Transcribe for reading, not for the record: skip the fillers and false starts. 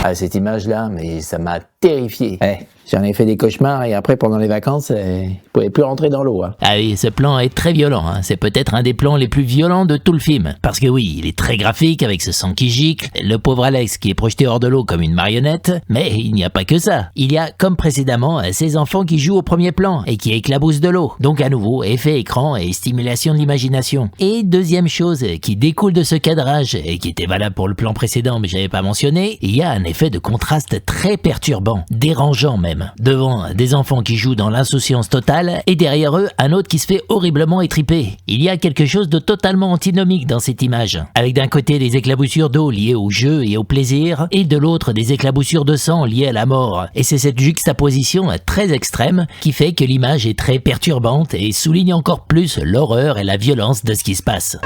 Ah, cette image-là, mais ça m'a terrifié. J'en ai fait des cauchemars et après, pendant les vacances, je pouvais plus rentrer dans l'eau. Ah oui, ce plan est très violent, hein. C'est peut-être un des plans les plus violents de tout le film. Parce que oui, il est très graphique avec ce sang qui gicle, le pauvre Alex qui est projeté hors de l'eau comme une marionnette, mais il n'y a pas que ça. Il y a, comme précédemment, ces enfants qui jouent au premier plan et qui éclaboussent de l'eau. Donc à nouveau, effet écran et stimulation de l'imagination. Et deuxième chose qui découle de ce cadrage et qui était valable pour le plan précédent mais j'avais pas mentionné, il y a un effet de contraste très perturbant, dérangeant même. Devant des enfants qui jouent dans l'insouciance totale et derrière eux un autre qui se fait horriblement étriper. Il y a quelque chose de totalement antinomique dans cette image, avec d'un côté des éclaboussures d'eau liées au jeu et au plaisir et de l'autre des éclaboussures de sang liées à la mort. Et c'est cette juxtaposition très extrême qui fait que l'image est très perturbante et souligne encore plus l'horreur et la violence de ce qui se passe.